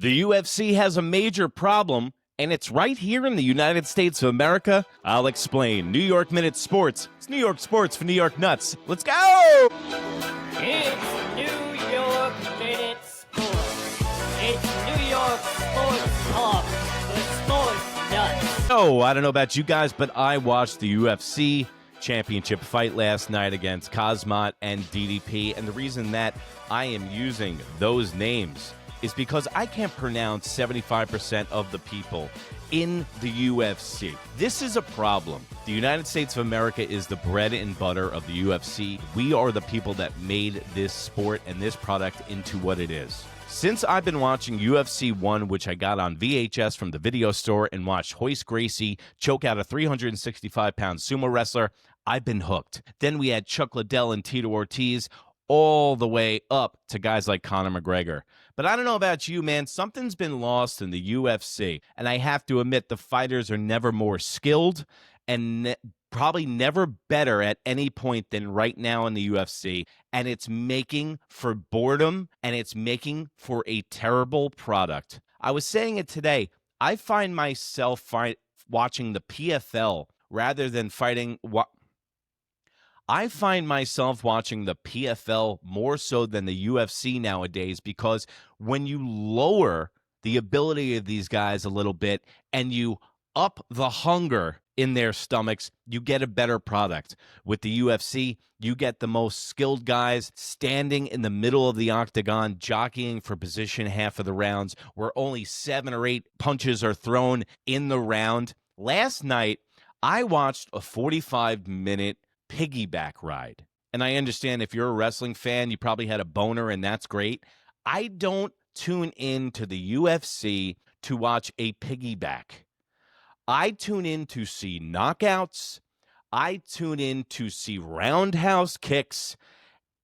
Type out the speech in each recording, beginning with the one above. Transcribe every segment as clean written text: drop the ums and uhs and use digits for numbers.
The UFC has a major problem, and it's right here in the United States of America. I'll explain. New York Minute Sports. It's New York sports for New York nuts. Let's go! It's New York Minute Sports. It's New York Sports Talk with Sports Nuts. Oh, I don't know about you guys, but I watched the UFC championship fight last night against Khamzat and DDP, and the reason that I am using those names is because I can't pronounce 75% of the people in the UFC. This is a problem. The United States of America is the bread and butter of the UFC. We are the people that made this sport and this product into what it is. Since I've been watching UFC 1, which I got on VHS from the video store, and watched Royce Gracie choke out a 365-pound sumo wrestler, I've been hooked. Then we had Chuck Liddell and Tito Ortiz, all the way up to guys like Conor McGregor. But I don't know about you, man. Something's been lost in the UFC. And I have to admit, the fighters are never more skilled and probably never better at any point than right now in the UFC. And it's making for boredom, and it's making for a terrible product. I was saying it today. I find myself watching the PFL rather than fighting. I find myself watching the PFL more so than the UFC nowadays, because when you lower the ability of these guys a little bit and you up the hunger in their stomachs, you get a better product. With the UFC, you get the most skilled guys standing in the middle of the octagon, jockeying for position half of the rounds, where only 7 or 8 punches are thrown in the round. Last night, I watched a 45-minute piggyback ride. And I understand if you're a wrestling fan, you probably had a boner, and that's great. I don't tune in to the UFC to watch a piggyback. I tune in to see knockouts. I tune in to see roundhouse kicks.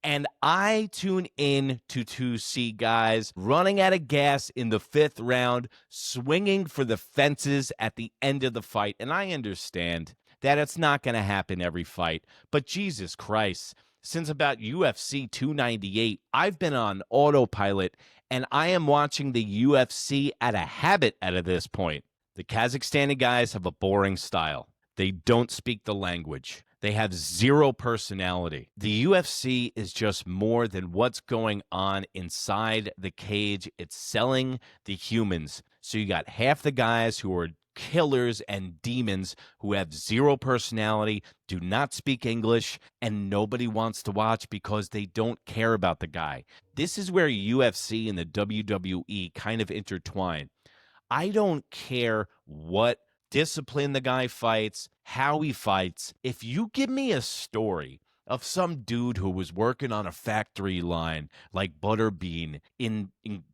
And I tune in to see guys running out of gas in the 5th round, swinging for the fences at the end of the fight. And I understand that it's not going to happen every fight. But Jesus Christ, since about UFC 298, I've been on autopilot, and I am watching the UFC at a habit at this point. The Kazakhstani guys have a boring style. They don't speak the language. They have zero personality. The UFC is just more than what's going on inside the cage. It's selling the humans. So you got half the guys who are killers and demons who have zero personality, do not speak English, and nobody wants to watch because they don't care about the guy. This is where UFC and the WWE kind of intertwine. I don't care what discipline the guy fights, how he fights. If you give me a story of some dude who was working on a factory line like Butterbean in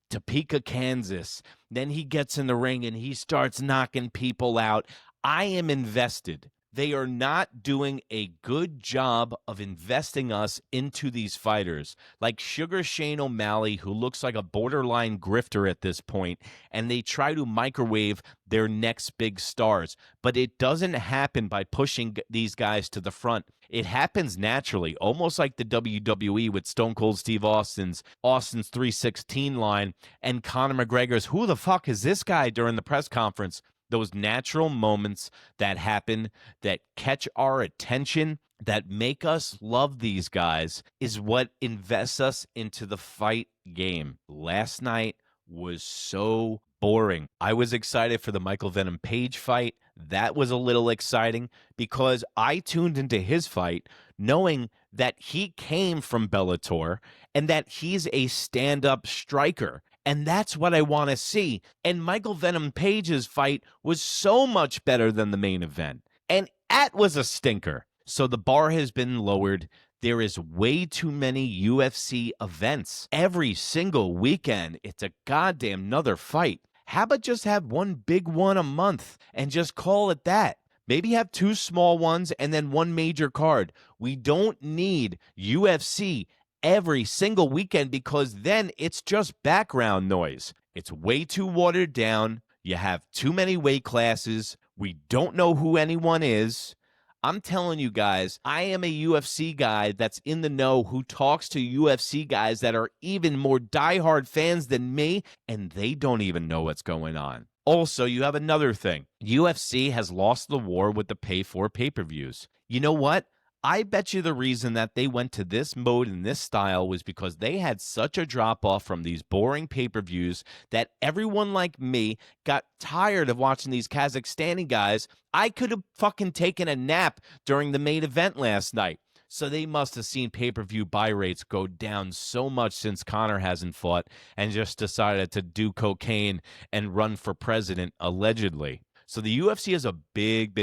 Topeka, Kansas, then he gets in the ring and he starts knocking people out, I am invested. They are not doing a good job of investing us into these fighters, like Sugar Shane O'Malley, who looks like a borderline grifter at this point, and they try to microwave their next big stars. But it doesn't happen by pushing these guys to the front. It happens naturally, almost like the WWE with Stone Cold Steve Austin's 316 line and Conor McGregor's "Who the fuck is this guy?" during the press conference. Those natural moments that happen, that catch our attention, that make us love these guys, is what invests us into the fight game. Last night was so boring. I was excited for the Michael Venom Page fight. That was a little exciting because I tuned into his fight knowing that he came from Bellator and that he's a stand-up striker. And that's what I want to see. And Michael Venom Page's fight was so much better than the main event. And that was a stinker. So the bar has been lowered. There is way too many UFC events. Every single weekend, it's a goddamn another fight. How about just have one big one a month and just call it that? Maybe have 2 small ones and then 1 major card. We don't need UFC every single weekend, because then it's just background noise. It's way too watered down. You have too many weight classes. We don't know who anyone is. I'm telling you guys, I am a UFC guy that's in the know who talks to UFC guys that are even more diehard fans than me, and they don't even know what's going on. Also, you have another thing. UFC has lost the war with the pay-for pay-per-views. You know what? I bet you the reason that they went to this mode and this style was because they had such a drop-off from these boring pay-per-views that everyone like me got tired of watching these Kazakhstani guys. I could have fucking taken a nap during the main event last night. So they must have seen pay-per-view buy rates go down so much since Conor hasn't fought and just decided to do cocaine and run for president, allegedly. So the UFC has a big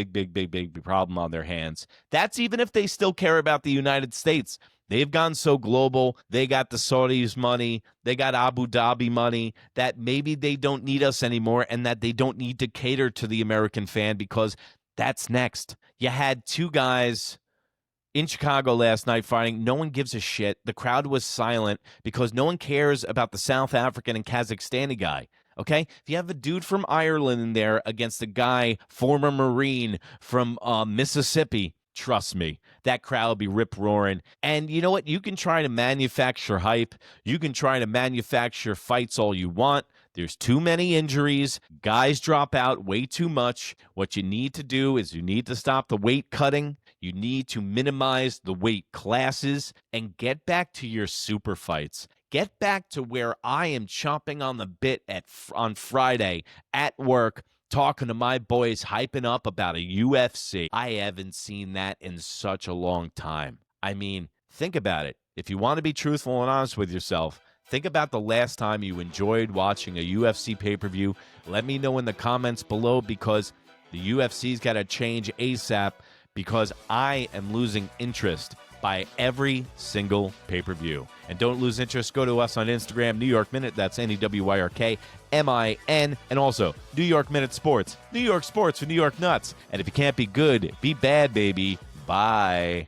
problem on their hands. That's even if they still care about the United States. They've gone so global. They got the Saudis money. They got Abu Dhabi money that maybe they don't need us anymore and that they don't need to cater to the American fan because that's next. You had two guys in Chicago last night fighting. No one gives a shit. The crowd was silent because no one cares about the South African and Kazakhstani guy. Okay? If you have a dude from Ireland in there against a guy, former Marine from Mississippi, trust me, that crowd will be rip-roaring. And you know what? You can try to manufacture hype. You can try to manufacture fights all you want. There's too many injuries. Guys drop out way too much. What you need to do is you need to stop the weight cutting. You need to minimize the weight classes and get back to your super fights. Get back to where I am chomping on the bit on Friday at work, talking to my boys, hyping up about a UFC. I haven't seen that in such a long time. I mean, think about it. If you want to be truthful and honest with yourself, think about the last time you enjoyed watching a UFC pay-per-view. Let me know in the comments below because the UFC's got to change ASAP because I am losing interest by every single pay-per-view. And don't lose interest. Go to us on Instagram, New York Minute. That's NEWYRKMIN. And also, New York Minute Sports. New York Sports for New York Nuts. And if you can't be good, be bad, baby. Bye.